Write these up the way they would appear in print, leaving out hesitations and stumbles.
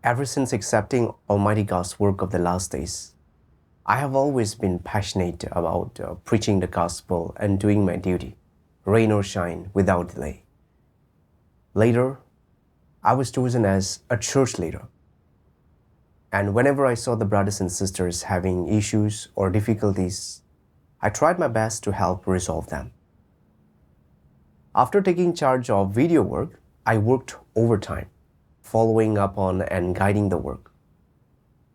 Ever since accepting Almighty God's work of the last days, I have always been passionate about preaching the gospel and doing my duty, rain or shine, without delay. Later, I was chosen as a church leader. And whenever I saw the brothers and sisters having issues or difficulties, I tried my best to help resolve them. After taking charge of video work, I worked overtime, following up on and guiding the work.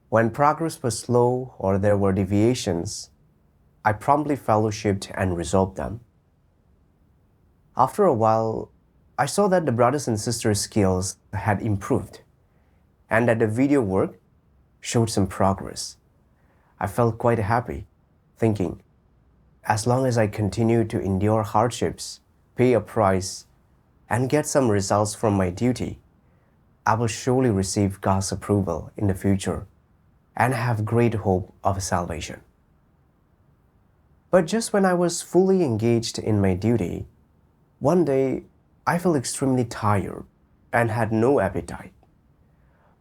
When progress was slow or there were deviations, I promptly fellowshipped and resolved them. After a while, I saw that the brothers and sisters' skills had improved and that the video work showed some progress. I felt quite happy, thinking, as long as I continue to endure hardships, pay a price, and get some results from my duty, I will surely receive God's approval in the future and have great hope of salvation. But just when I was fully engaged in my duty, one day I felt extremely tired and had no appetite.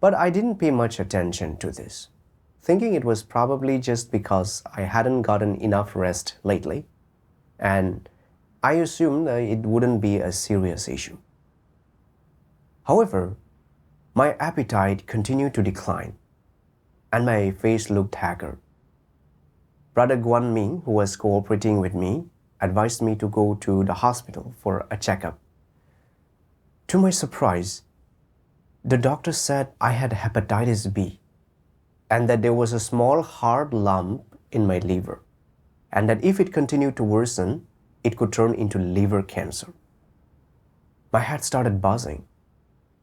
But I didn't pay much attention to this, thinking it was probably just because I hadn't gotten enough rest lately, and I assumed that it wouldn't be a serious issue. However, my appetite continued to decline, and my face looked haggard. Brother Guan Ming, who was cooperating with me, advised me to go to the hospital for a checkup. To my surprise, the doctor said I had hepatitis B and that there was a small hard lump in my liver, and that if it continued to worsen, it could turn into liver cancer. My head started buzzing.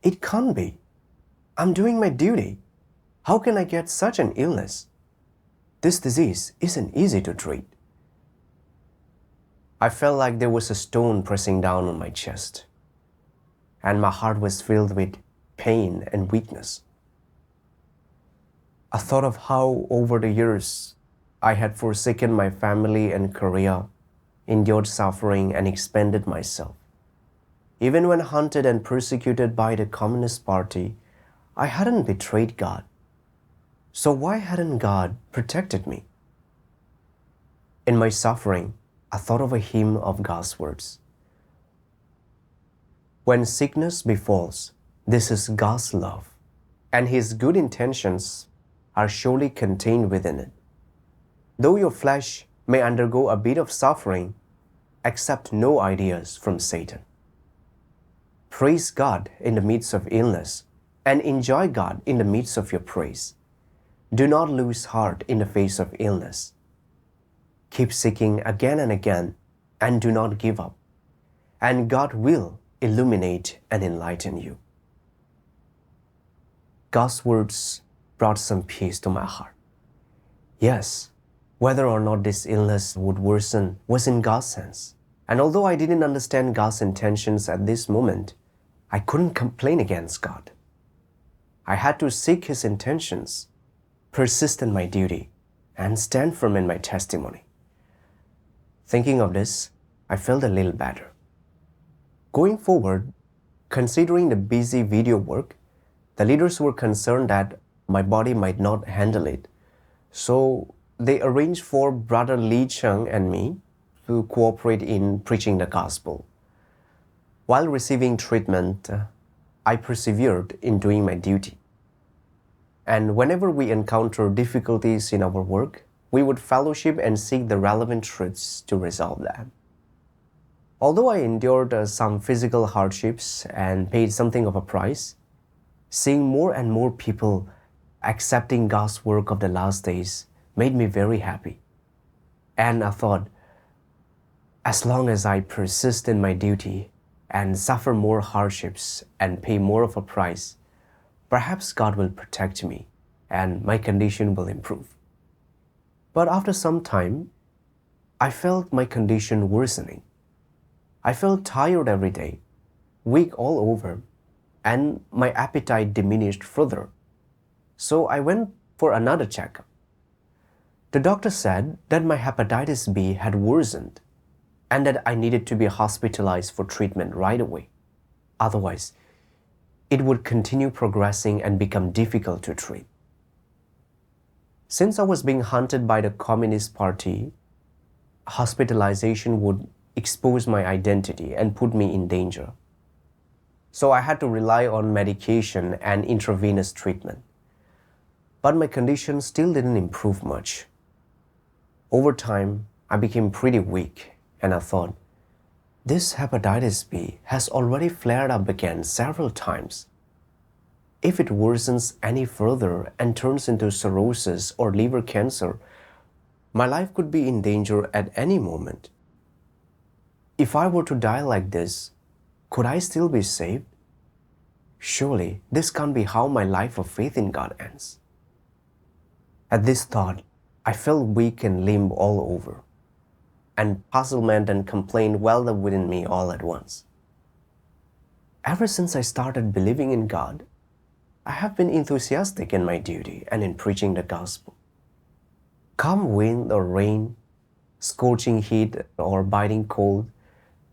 It can't be. I'm doing my duty. How can I get such an illness? This disease isn't easy to treat. I felt like there was a stone pressing down on my chest, and my heart was filled with pain and weakness. I thought of how over the years I had forsaken my family and career, endured suffering, and expended myself. Even when hunted and persecuted by the Communist Party, I hadn't betrayed God. So why hadn't God protected me? In my suffering, I thought of a hymn of God's words. When sickness befalls, this is God's love, and His good intentions are surely contained within it. Though your flesh may undergo a bit of suffering, accept no ideas from Satan. Praise God in the midst of illness and enjoy God in the midst of your praise. Do not lose heart in the face of illness. Keep seeking again and again and do not give up, and God will illuminate and enlighten you. God's words brought some peace to my heart. Yes, whether or not this illness would worsen was in God's hands. And although I didn't understand God's intentions at this moment, I couldn't complain against God. I had to seek His intentions, persist in my duty, and stand firm in my testimony. Thinking of this, I felt a little better. Going forward, considering the busy video work, the leaders were concerned that my body might not handle it. So they arranged for Brother Li Cheng and me to cooperate in preaching the gospel. While receiving treatment, I persevered in doing my duty. And whenever we encountered difficulties in our work, we would fellowship and seek the relevant truths to resolve them. Although I endured some physical hardships and paid something of a price, seeing more and more people accepting God's work of the last days made me very happy. And I thought, as long as I persist in my duty and suffer more hardships and pay more of a price, perhaps God will protect me and my condition will improve. But after some time, I felt my condition worsening. I felt tired every day, weak all over, and my appetite diminished further. So I went for another checkup. The doctor said that my hepatitis B had worsened and that I needed to be hospitalized for treatment right away. Otherwise, it would continue progressing and become difficult to treat. Since I was being hunted by the Communist Party, hospitalization would expose my identity and put me in danger. So I had to rely on medication and intravenous treatment. But my condition still didn't improve much. Over time, I became pretty weak, and I thought, this hepatitis B has already flared up again several times. If it worsens any further and turns into cirrhosis or liver cancer, my life could be in danger at any moment. If I were to die like this, could I still be saved? Surely this can't be how my life of faith in God ends. At this thought, I felt weak and limp all over, and puzzlement and complaint welled up within me all at once. Ever since I started believing in God, I have been enthusiastic in my duty and in preaching the gospel. Come wind or rain, scorching heat or biting cold,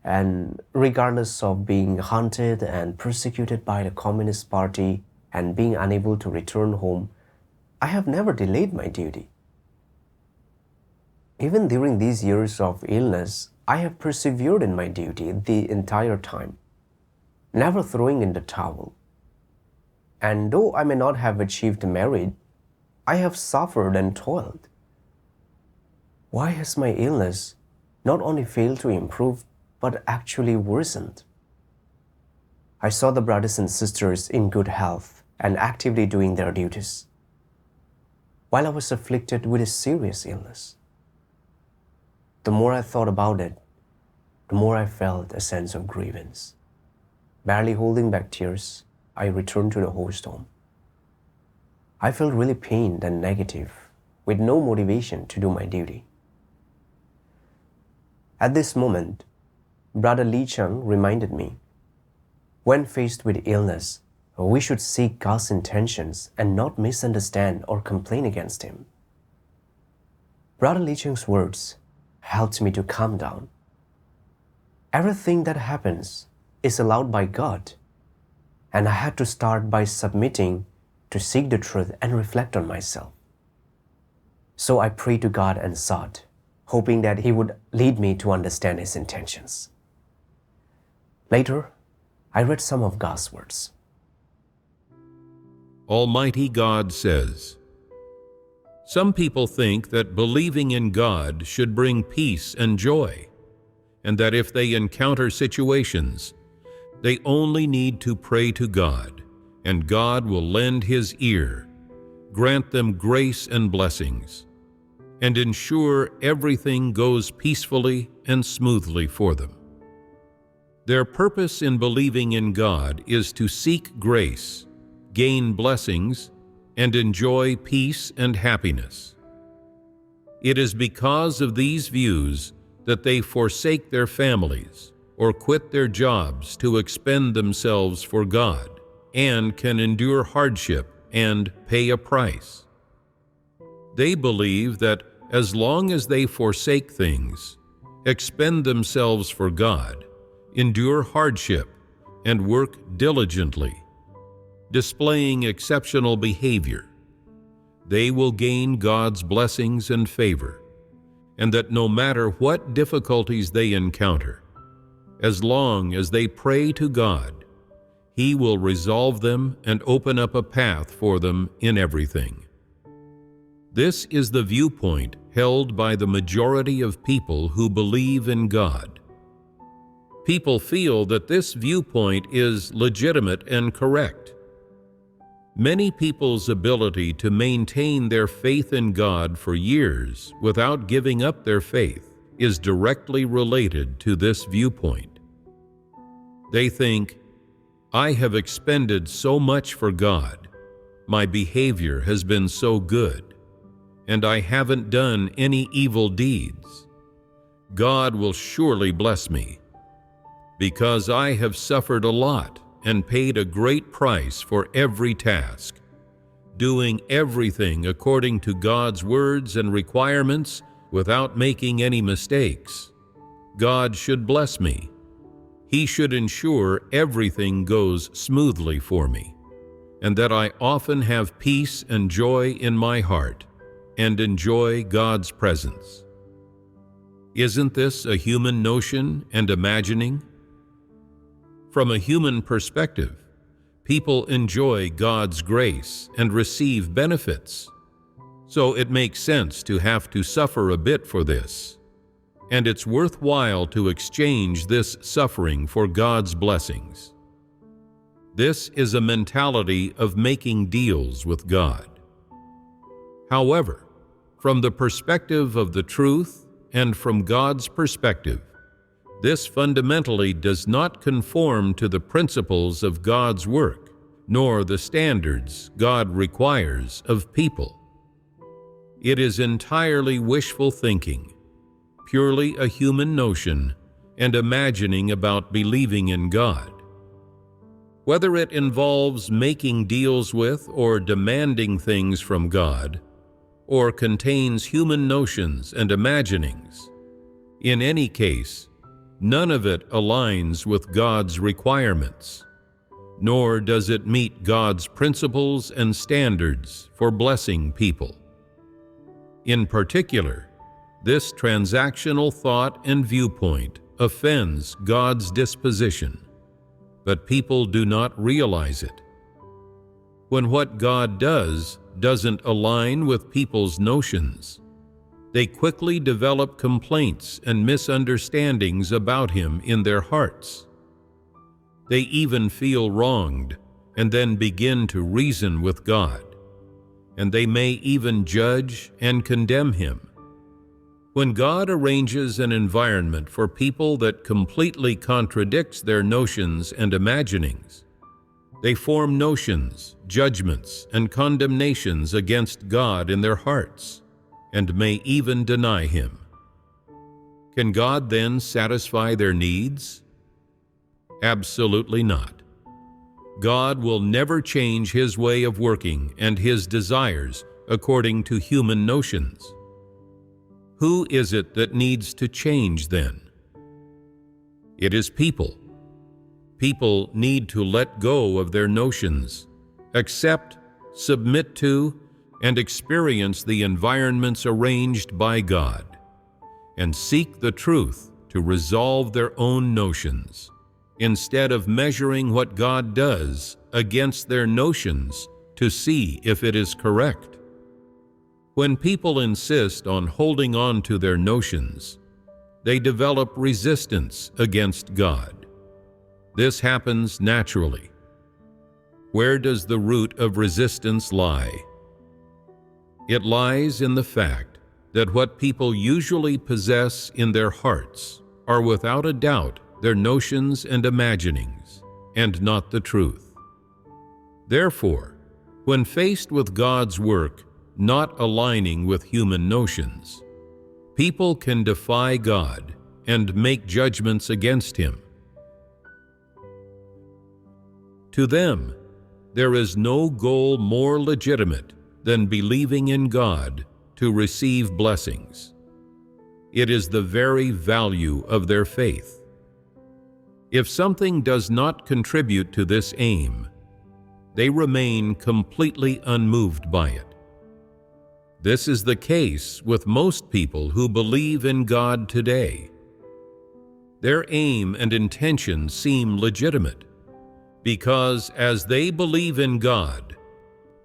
and regardless of being hunted and persecuted by the Communist Party and being unable to return home, I have never delayed my duty. Even during these years of illness, I have persevered in my duty the entire time, never throwing in the towel. And though I may not have achieved merit, I have suffered and toiled. Why has my illness not only failed to improve, but actually worsened? I saw the brothers and sisters in good health and actively doing their duties, while I was afflicted with a serious illness. The more I thought about it, the more I felt a sense of grievance. Barely holding back tears, I returned to the host home. I felt really pained and negative, with no motivation to do my duty. At this moment, Brother Lee Chung reminded me, when faced with illness, we should seek God's intentions and not misunderstand or complain against Him. Brother Lee Chung's words helped me to calm down. Everything that happens is allowed by God, and I had to start by submitting to seek the truth and reflect on myself. So I prayed to God and sought, hoping that He would lead me to understand His intentions. Later, I read some of God's words. Almighty God says, "Some people think that believing in God should bring peace and joy, and that if they encounter situations, they only need to pray to God, and God will lend His ear, grant them grace and blessings, and ensure everything goes peacefully and smoothly for them. Their purpose in believing in God is to seek grace, gain blessings, and enjoy peace and happiness. It is because of these views that they forsake their families or quit their jobs to expend themselves for God and can endure hardship and pay a price. They believe that as long as they forsake things, expend themselves for God, endure hardship, and work diligently, displaying exceptional behavior, they will gain God's blessings and favor, and that no matter what difficulties they encounter, as long as they pray to God, He will resolve them and open up a path for them in everything. This is the viewpoint held by the majority of people who believe in God. People feel that this viewpoint is legitimate and correct. Many people's ability to maintain their faith in God for years without giving up their faith is directly related to this viewpoint. They think, I have expended so much for God, my behavior has been so good, and I haven't done any evil deeds. God will surely bless me, because I have suffered a lot and paid a great price for every task, doing everything according to God's words and requirements without making any mistakes. God should bless me. He should ensure everything goes smoothly for me, and that I often have peace and joy in my heart and enjoy God's presence. Isn't this a human notion and imagining? From a human perspective, people enjoy God's grace and receive benefits, so it makes sense to have to suffer a bit for this, and it's worthwhile to exchange this suffering for God's blessings. This is a mentality of making deals with God. However, from the perspective of the truth and from God's perspective, this fundamentally does not conform to the principles of God's work, nor the standards God requires of people. It is entirely wishful thinking, purely a human notion and imagining about believing in God. Whether it involves making deals with or demanding things from God, or contains human notions and imaginings, in any case, none of it aligns with God's requirements, nor does it meet God's principles and standards for blessing people. In particular, this transactional thought and viewpoint offends God's disposition, but people do not realize it. When what God does doesn't align with people's notions, they quickly develop complaints and misunderstandings about Him in their hearts. They even feel wronged and then begin to reason with God, and they may even judge and condemn Him. When God arranges an environment for people that completely contradicts their notions and imaginings, they form notions, judgments, and condemnations against God in their hearts, and may even deny Him. Can God then satisfy their needs? Absolutely not. God will never change His way of working and His desires according to human notions. Who is it that needs to change then? It is people. People need to let go of their notions, accept, submit to, and experience the environments arranged by God, and seek the truth to resolve their own notions, instead of measuring what God does against their notions to see if it is correct. When people insist on holding on to their notions, they develop resistance against God. This happens naturally. Where does the root of resistance lie? It lies in the fact that what people usually possess in their hearts are without a doubt their notions and imaginings, and not the truth. Therefore, when faced with God's work not aligning with human notions, people can defy God and make judgments against Him. To them, there is no goal more legitimate than believing in God to receive blessings. It is the very value of their faith. If something does not contribute to this aim, they remain completely unmoved by it. This is the case with most people who believe in God today. Their aim and intention seem legitimate, because as they believe in God,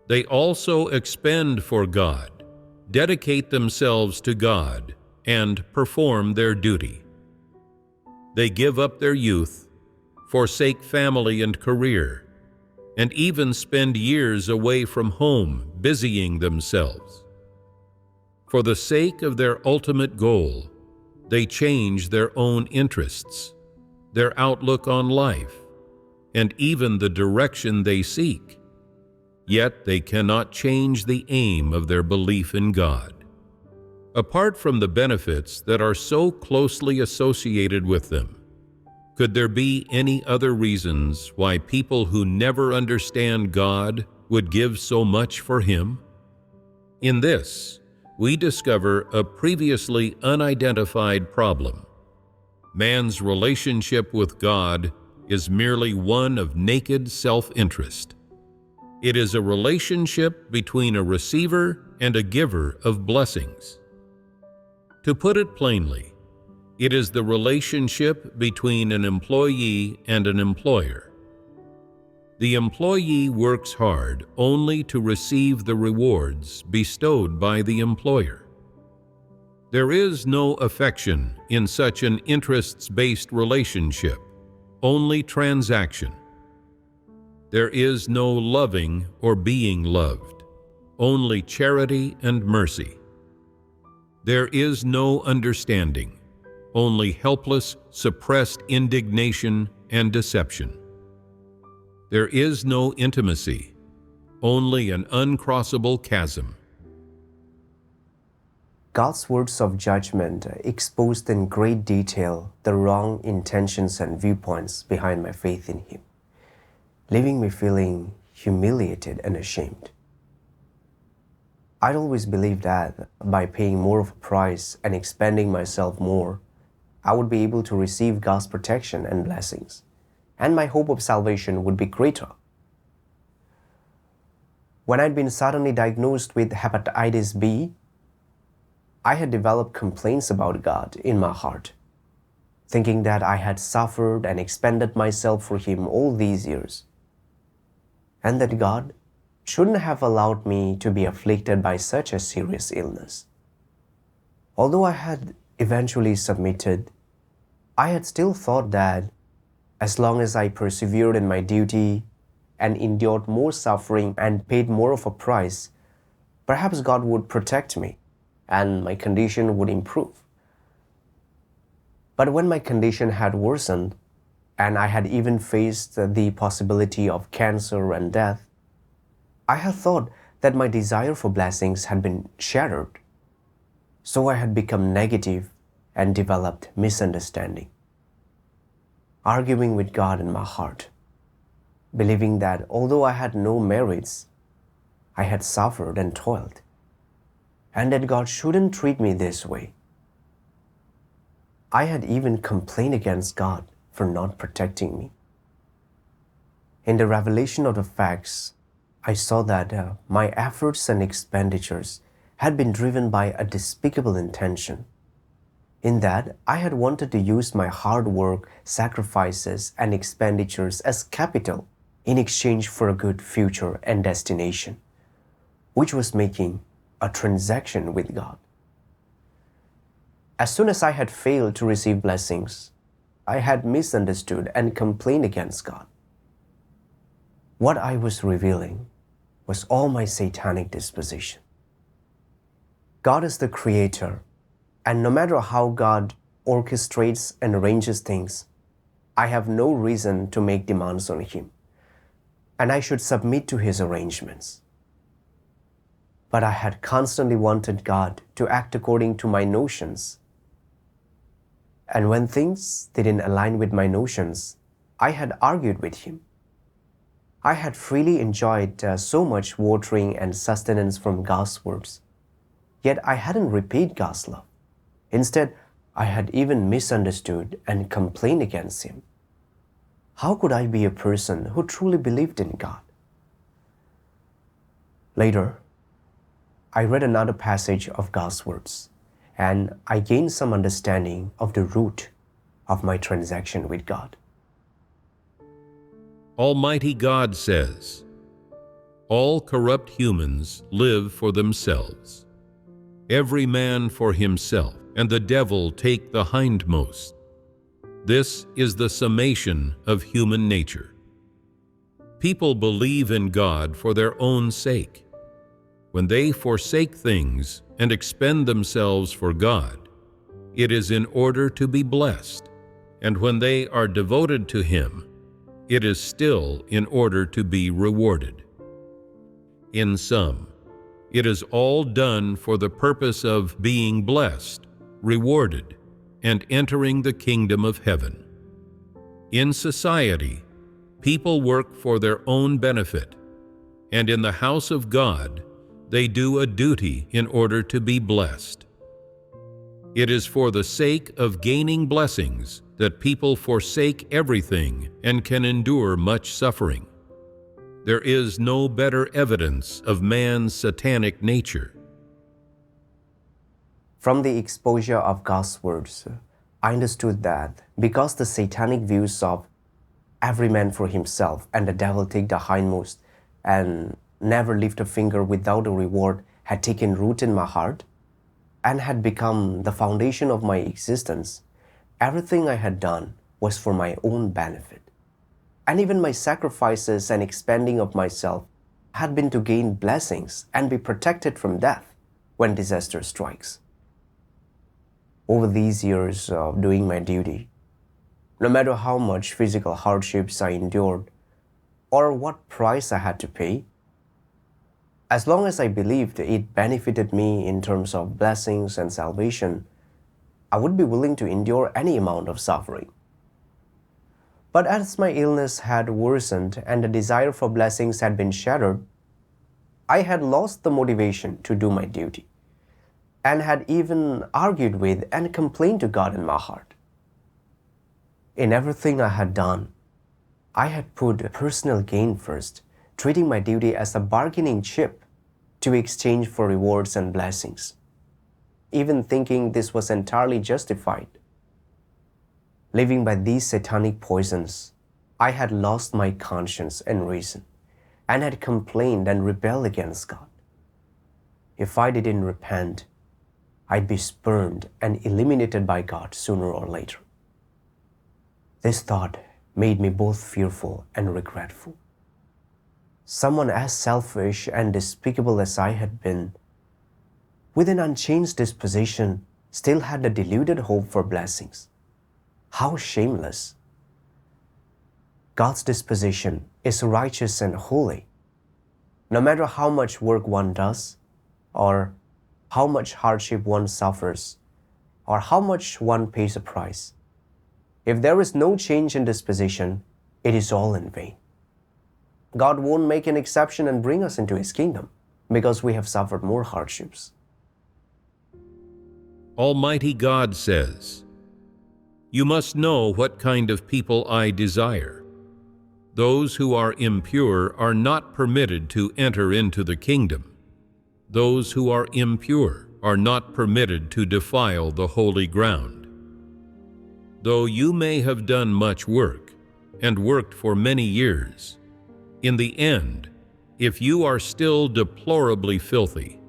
they also expend for God, dedicate themselves to God, and perform their duty. They give up their youth, forsake family and career, and even spend years away from home busying themselves. For the sake of their ultimate goal, they change their own interests, their outlook on life, and even the direction they seek. Yet they cannot change the aim of their belief in God. Apart from the benefits that are so closely associated with them, could there be any other reasons why people who never understand God would give so much for Him? In this, we discover a previously unidentified problem. Man's relationship with God is merely one of naked self-interest. It is a relationship between a receiver and a giver of blessings. To put it plainly, it is the relationship between an employee and an employer. The employee works hard only to receive the rewards bestowed by the employer. There is no affection in such an interests-based relationship, only transaction. There is no loving or being loved, only charity and mercy. There is no understanding, only helpless, suppressed indignation and deception. There is no intimacy, only an uncrossable chasm. God's words of judgment exposed in great detail the wrong intentions and viewpoints behind my faith in Him, leaving me feeling humiliated and ashamed. I'd always believed that by paying more of a price and expending myself more, I would be able to receive God's protection and blessings, and my hope of salvation would be greater. When I'd been suddenly diagnosed with hepatitis B, I had developed complaints about God in my heart, thinking that I had suffered and expended myself for Him all these years, and that God shouldn't have allowed me to be afflicted by such a serious illness. Although I had eventually submitted, I had still thought that as long as I persevered in my duty and endured more suffering and paid more of a price, perhaps God would protect me and my condition would improve. But when my condition had worsened, and I had even faced the possibility of cancer and death, I had thought that my desire for blessings had been shattered. So I had become negative and developed misunderstanding, arguing with God in my heart, believing that although I had no merits, I had suffered and toiled, and that God shouldn't treat me this way. I had even complained against God for not protecting me. In the revelation of the facts, I saw that my efforts and expenditures had been driven by a despicable intention, in that I had wanted to use my hard work, sacrifices, and expenditures as capital in exchange for a good future and destination, which was making a transaction with God. As soon as I had failed to receive blessings, I had misunderstood and complained against God. What I was revealing was all my satanic disposition. God is the Creator, and no matter how God orchestrates and arranges things, I have no reason to make demands on Him, and I should submit to His arrangements. But I had constantly wanted God to act according to my notions. And when things didn't align with my notions, I had argued with Him. I had freely enjoyed so much watering and sustenance from God's words, yet I hadn't repaid God's love. Instead, I had even misunderstood and complained against Him. How could I be a person who truly believed in God? Later, I read another passage of God's words, and I gained some understanding of the root of my transaction with God. Almighty God says, "All corrupt humans live for themselves, every man for himself, and the devil take the hindmost. This is the summation of human nature." People believe in God for their own sake. When they forsake things and expend themselves for God, it is in order to be blessed, and when they are devoted to Him, it is still in order to be rewarded. In sum, it is all done for the purpose of being blessed, rewarded, and entering the kingdom of heaven. In society, people work for their own benefit, and in the house of God, they do a duty in order to be blessed. It is for the sake of gaining blessings that people forsake everything and can endure much suffering. There is no better evidence of man's satanic nature. From the exposure of God's words, I understood that because the satanic views of every man for himself and the devil take the hindmost and never lift a finger without a reward had taken root in my heart and had become the foundation of my existence, everything I had done was for my own benefit. And even my sacrifices and expending of myself had been to gain blessings and be protected from death when disaster strikes. Over these years of doing my duty, no matter how much physical hardships I endured or what price I had to pay, as long as I believed it benefited me in terms of blessings and salvation, I would be willing to endure any amount of suffering. But as my illness had worsened and the desire for blessings had been shattered, I had lost the motivation to do my duty and had even argued with and complained to God in my heart. In everything I had done, I had put personal gain first, treating my duty as a bargaining chip to exchange for rewards and blessings, even thinking this was entirely justified. Living by these satanic poisons, I had lost my conscience and reason, and had complained and rebelled against God. If I didn't repent, I'd be spurned and eliminated by God sooner or later. This thought made me both fearful and regretful. Someone as selfish and despicable as I had been, with an unchanged disposition, still had a deluded hope for blessings. How shameless! God's disposition is righteous and holy. No matter how much work one does, or how much hardship one suffers, or how much one pays a price, if there is no change in disposition, it is all in vain. God won't make an exception and bring us into His kingdom because we have suffered more hardships. Almighty God says, "You must know what kind of people I desire. Those who are impure are not permitted to enter into the kingdom. Those who are impure are not permitted to defile the holy ground. Though you may have done much work and worked for many years, in the end, if you are still deplorably filthy,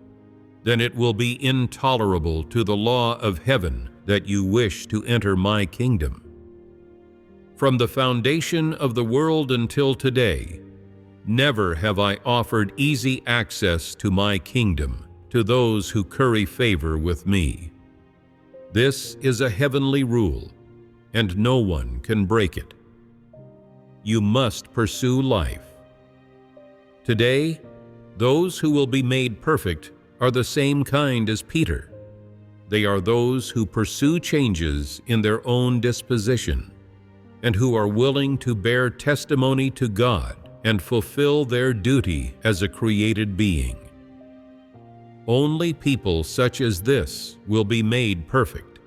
then it will be intolerable to the law of heaven that you wish to enter my kingdom. From the foundation of the world until today, never have I offered easy access to my kingdom to those who curry favor with me. This is a heavenly rule, and no one can break it. You must pursue life. Today, those who will be made perfect are the same kind as Peter. They are those who pursue changes in their own disposition and who are willing to bear testimony to God and fulfill their duty as a created being. Only people such as this will be made perfect.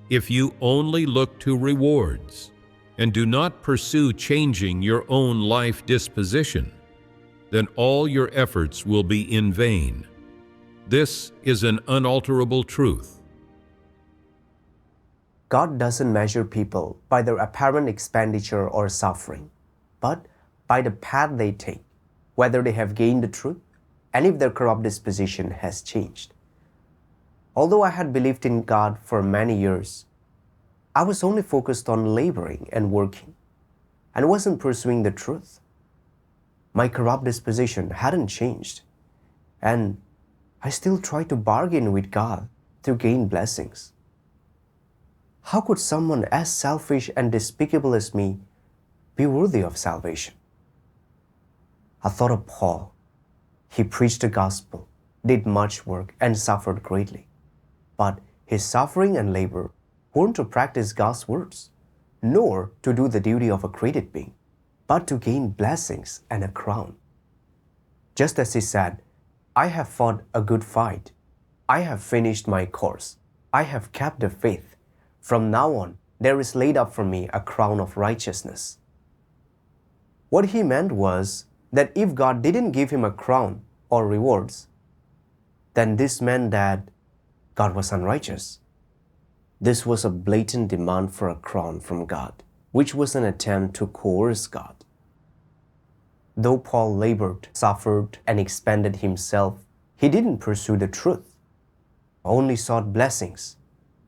If you only look to rewards and do not pursue changing your own life disposition, then all your efforts will be in vain. This is an unalterable truth. God doesn't measure people by their apparent expenditure or suffering, but by the path they take, whether they have gained the truth, and if their corrupt disposition has changed. Although I had believed in God for many years, I was only focused on laboring and working, and wasn't pursuing the truth. My corrupt disposition hadn't changed, and I still tried to bargain with God to gain blessings. How could someone as selfish and despicable as me be worthy of salvation? I thought of Paul. He preached the gospel, did much work, and suffered greatly. But his suffering and labor weren't to practice God's words, nor to do the duty of a created being, but to gain blessings and a crown. Just as he said, "I have fought a good fight. I have finished my course. I have kept the faith. From now on, there is laid up for me a crown of righteousness. What he meant was that if God didn't give him a crown or rewards, then this meant that God was unrighteous. This was a blatant demand for a crown from God, which was an attempt to coerce God. Though Paul labored, suffered, and expended himself, he didn't pursue the truth, only sought blessings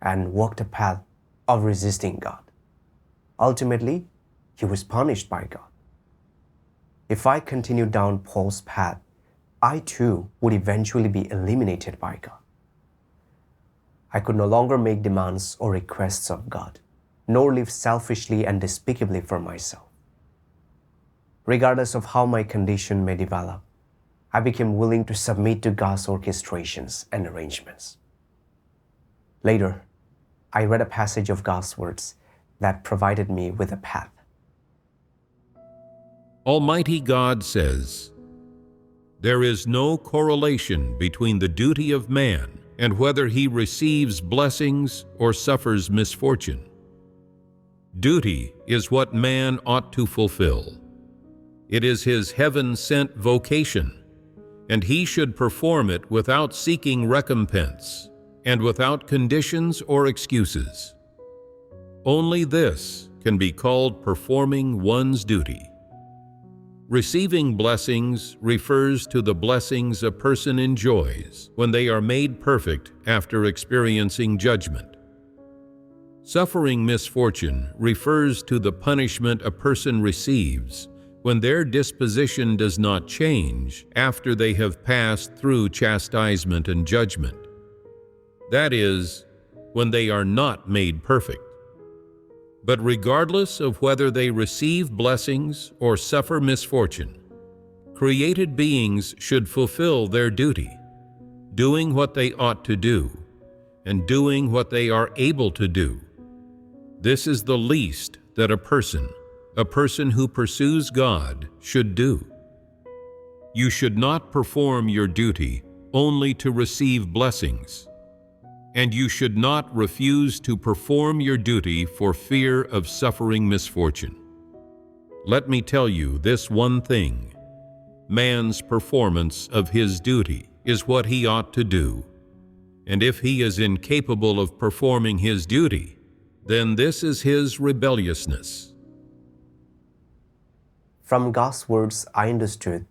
and walked a path of resisting God. Ultimately, he was punished by God. If I continued down Paul's path, I too would eventually be eliminated by God. I could no longer make demands or requests of God, nor live selfishly and despicably for myself. Regardless of how my condition may develop, I became willing to submit to God's orchestrations and arrangements. Later, I read a passage of God's words that provided me with a path. Almighty God says, "There is no correlation between the duty of man and whether he receives blessings or suffers misfortune. Duty is what man ought to fulfill. It is his heaven-sent vocation, and he should perform it without seeking recompense and without conditions or excuses. Only this can be called performing one's duty." Receiving blessings refers to the blessings a person enjoys when they are made perfect after experiencing judgment. Suffering misfortune refers to the punishment a person receives when their disposition does not change after they have passed through chastisement and judgment. That is, when they are not made perfect. But regardless of whether they receive blessings or suffer misfortune, created beings should fulfill their duty, doing what they ought to do, and doing what they are able to do. This is the least that a person who pursues God, should do. You should not perform your duty only to receive blessings, and you should not refuse to perform your duty for fear of suffering misfortune. Let me tell you this one thing: man's performance of his duty is what he ought to do, and if he is incapable of performing his duty, then this is his rebelliousness. From God's words, I understood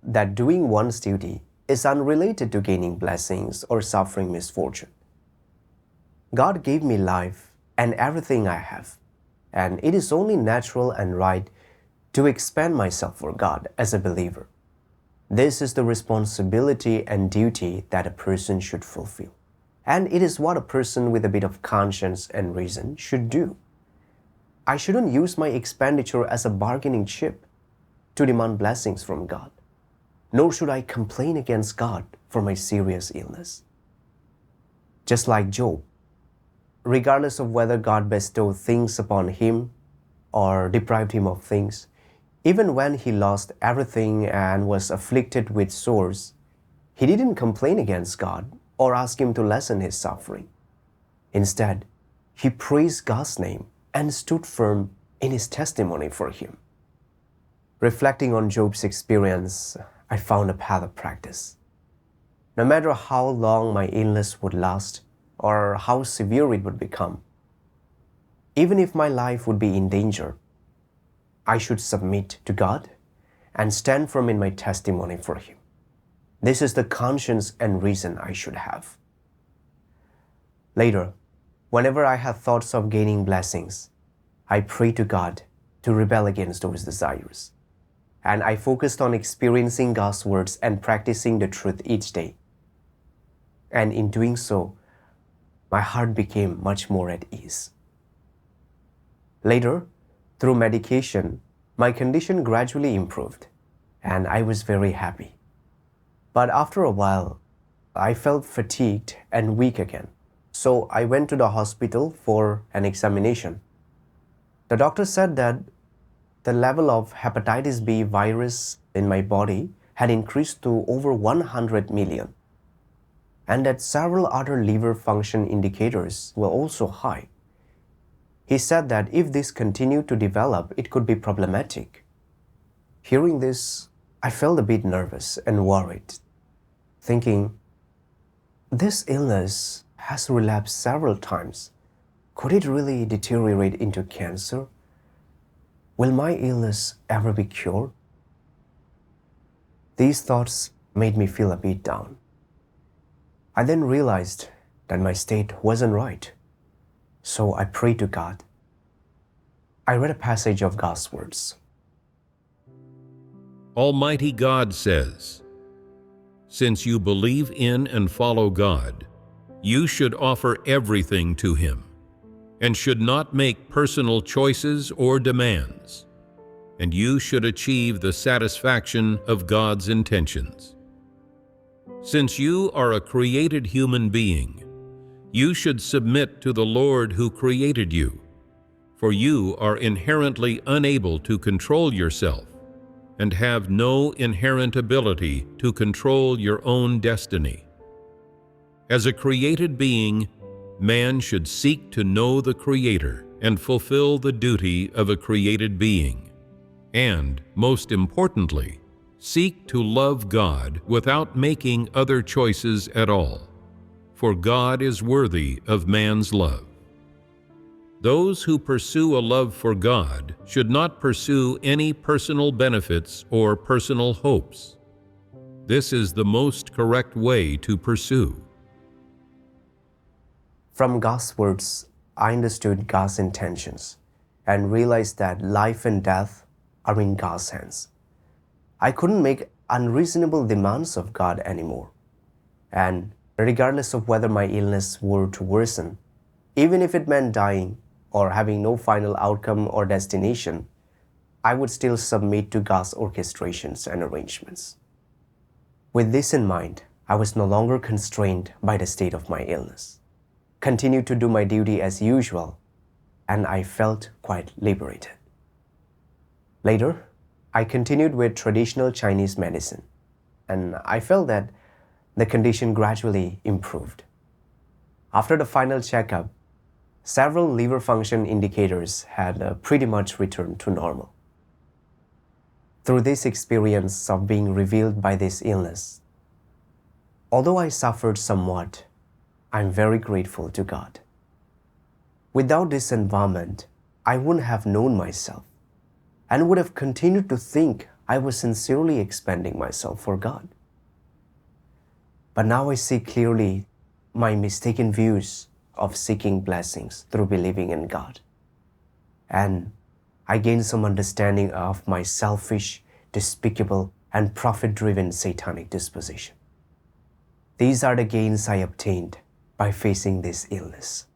that doing one's duty is unrelated to gaining blessings or suffering misfortune. God gave me life and everything I have, and it is only natural and right to expend myself for God as a believer. This is the responsibility and duty that a person should fulfill, and it is what a person with a bit of conscience and reason should do. I shouldn't use my expenditure as a bargaining chip to demand blessings from God, nor should I complain against God for my serious illness. Just like Job, regardless of whether God bestowed things upon him or deprived him of things, even when he lost everything and was afflicted with sores, he didn't complain against God or ask him to lessen his suffering. Instead, he praised God's name and stood firm in his testimony for him. Reflecting on Job's experience, I found a path of practice. No matter how long my illness would last or how severe it would become, even if my life would be in danger, I should submit to God and stand firm in my testimony for Him. This is the conscience and reason I should have. Later, whenever I had thoughts of gaining blessings, I prayed to God to rebel against those desires, and I focused on experiencing God's words and practicing the truth each day. And in doing so, my heart became much more at ease. Later, through medication, my condition gradually improved, and I was very happy. But after a while, I felt fatigued and weak again, so I went to the hospital for an examination. The doctor said that the level of hepatitis B virus in my body had increased to over 100 million, and that several other liver function indicators were also high. He said that if this continued to develop, it could be problematic. Hearing this, I felt a bit nervous and worried, thinking, this illness has relapsed several times. Could it really deteriorate into cancer? Will my illness ever be cured? These thoughts made me feel a bit down. I then realized that my state wasn't right. So I prayed to God. I read a passage of God's words. Almighty God says, "Since you believe in and follow God, you should offer everything to Him, and should not make personal choices or demands, and you should achieve the satisfaction of God's intentions. Since you are a created human being, you should submit to the Lord who created you, for you are inherently unable to control yourself and have no inherent ability to control your own destiny. As a created being, man should seek to know the Creator and fulfill the duty of a created being, and, most importantly, seek to love God without making other choices at all, for God is worthy of man's love. Those who pursue a love for God should not pursue any personal benefits or personal hopes. This is the most correct way to pursue." From God's words, I understood God's intentions and realized that life and death are in God's hands. I couldn't make unreasonable demands of God anymore. And regardless of whether my illness were to worsen, even if it meant dying or having no final outcome or destination, I would still submit to God's orchestrations and arrangements. With this in mind, I was no longer constrained by the state of my illness, continued to do my duty as usual, and I felt quite liberated. Later, I continued with traditional Chinese medicine, and I felt that the condition gradually improved. After the final checkup, several liver function indicators had pretty much returned to normal. Through this experience of being revealed by this illness, although I suffered somewhat, I'm very grateful to God. Without this environment, I wouldn't have known myself and would have continued to think I was sincerely expending myself for God. But now I see clearly my mistaken views of seeking blessings through believing in God. And I gained some understanding of my selfish, despicable, and profit-driven satanic disposition. These are the gains I obtained by facing this illness.